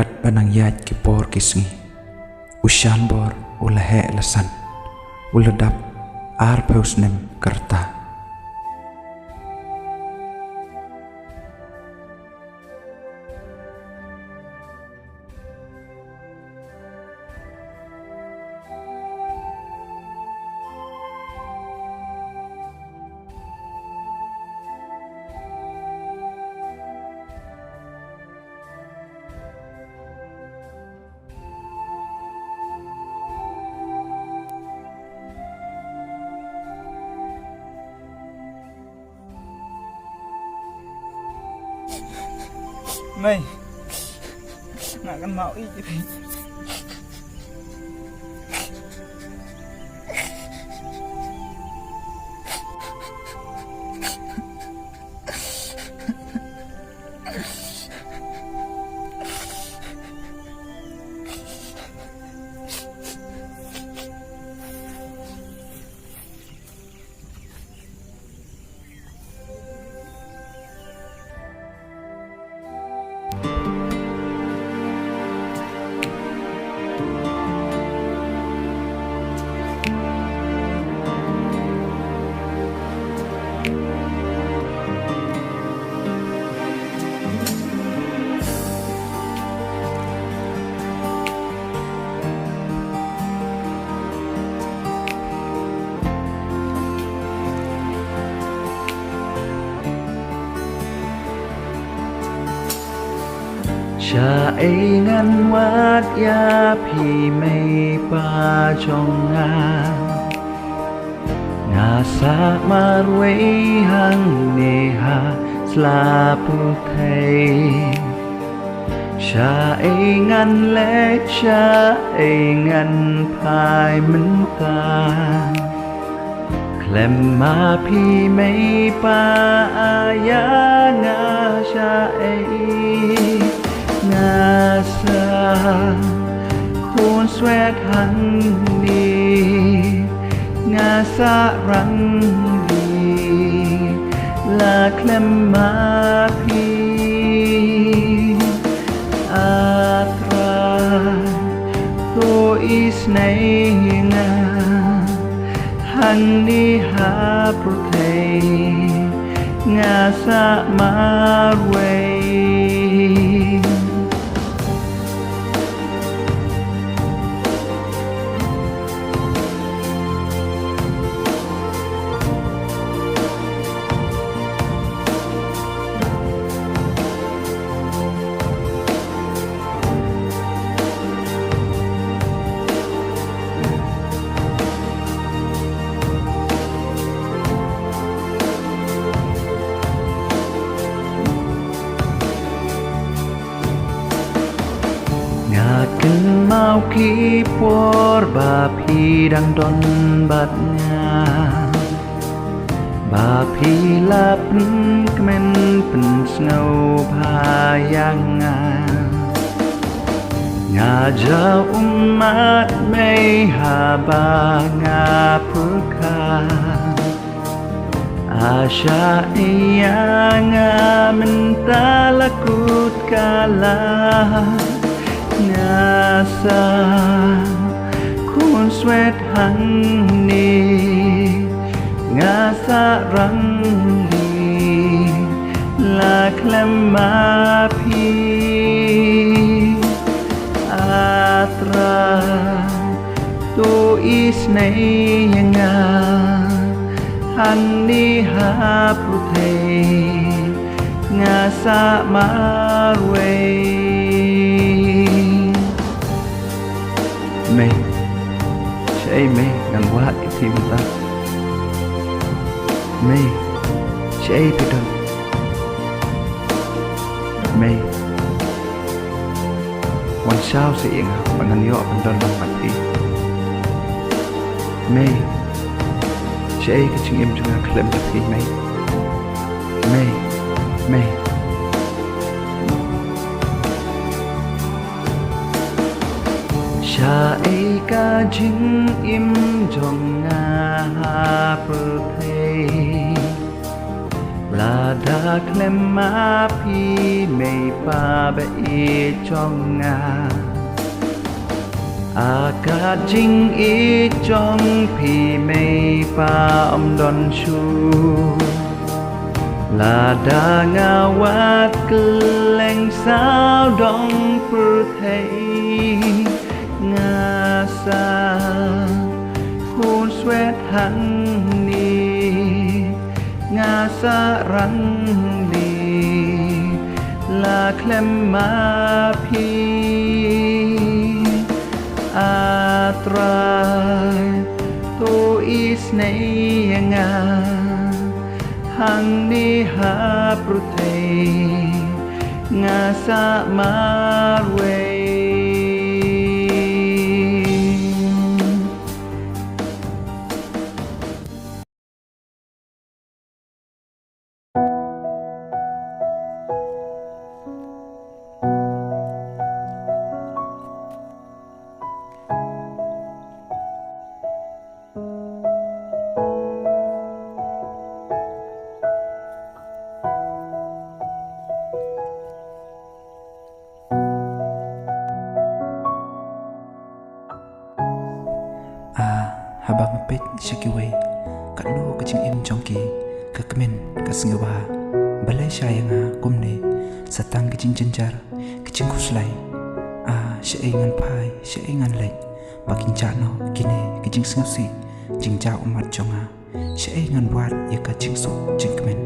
berkat banang yaj ki por kisngi ushan bor ula he lasan ula dap ar peusnem kerta Mày nggak akan mau jadi Cha ngan wat ya pi mei pa chong nga sa marwei hang neha slapu thei cha ngan le cha ngan pai min ta klem ma pi mei pa ya nga cha ngasa kun swet han ni ngasa rang ni la klem ma pi atra to is nay nga han ni ha protei ngasa marwei Ken mau ki por ba pi dang don bat nga ba pi lap kmen pen snow pa yang nga ja umat mei ha ba nga purka Asya iya nga mentalakut kalah ngasa kun swet hang ni ngasa rang ni la klem ma pi atra to is nay nga hang ni ha puthe ngasa marwei mày sẽ mày nằm quá cái phim ta mày sẽ từ từ màyวันเช้าเสียงวันนั้นยอเป็นตอนลงมันอีmày sẽ cái chuyện em chúng ta klem được thì mày mày mày cha ka jing im jong nga ha pu thei Lada klemma pi mei pa be e chonga Akad jing e chong pi mei pa don chu Lada ngawat keleng sao dong per thei Ngasa hun sweat han ni Ngasa ran ni La klemma pi Atrai to is nei nga Hang ni ha prutei Ngasa marwei Habang mapit siya kiway Katlo kaching im jongki Kakamin kasngawa Balay siya nga kumne Satang kaching janjar Kaching kuslay Siya ay ngan pay Siya ay ngan lay Baking chano kine kaching sngusi Jing jao umat jonga Siya ay ngan wat Ya kaching so jing kamin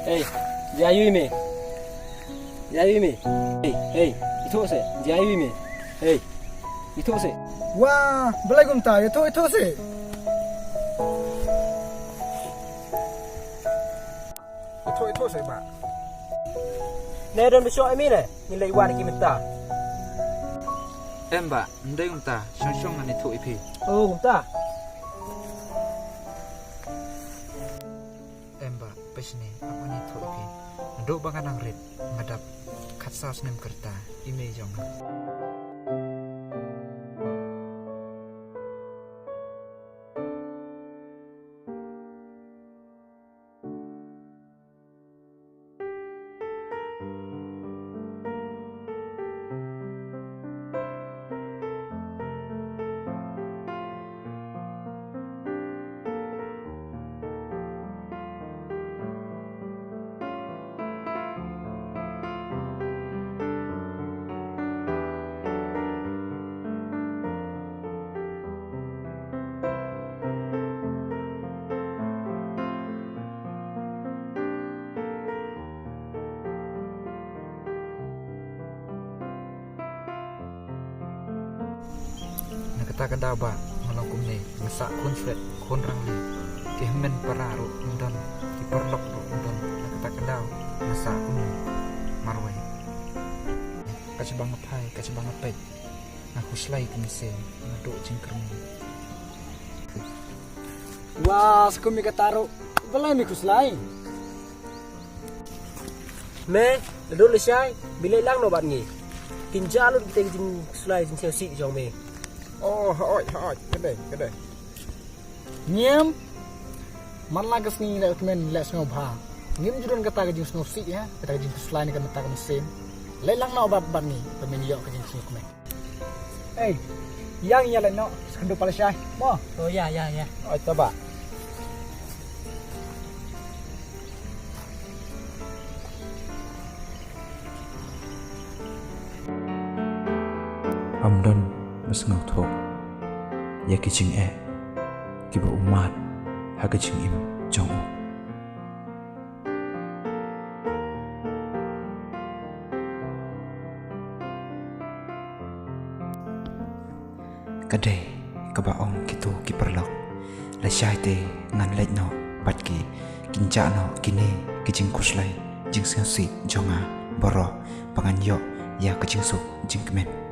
Hey, Jayu me. Hey, itu se. Jayu me. Hey, itu se. Wah, belai gumta, itu sih. Itu sih, Pak. Nè đơn bị soi mi này, mình lấy qua đi kim ta. Em bà, đây chúng ta, xong anh thổi phi. Cũng ta. Em bà, pesni, apa ni thổi phi. Do bagan ang red, ngadap khatsa snem kerta, ime jong. Kata kada ba malangkum ni masak kun sret kun rangli kehmen pararu undan di perlok undan kata kada masak kun marwai kacabang apai kacabang apai aku selai kumisen ngadu cingkrem Wah, sekumi kataru. Belai mi kuslai. Me, dulu lesai, bilai lang no bat ngi. Kinjalu kita jing kuslai jing si jong me. Oh, hoi, gede. Nyam. Man lagas ni la utmen la snow bha. Ngim judon kata jing snow si ya, kata jing kuslai ni kan mata kan sen. Lelang na obat ban ni, pemen yo ka jing snow me. Eh, yang ya la no, skandu pala syai. Mo. Oh ya. Oh, coba. Amdon mas ngau thok ya kiching e kiba umat ha kiching im chong u kadai kabaong kitu kiperlok la shai te ngan lech no pat ki kincha no kini kiching kuslai jing si jonga boro pangan yo ya kiching su jing kemen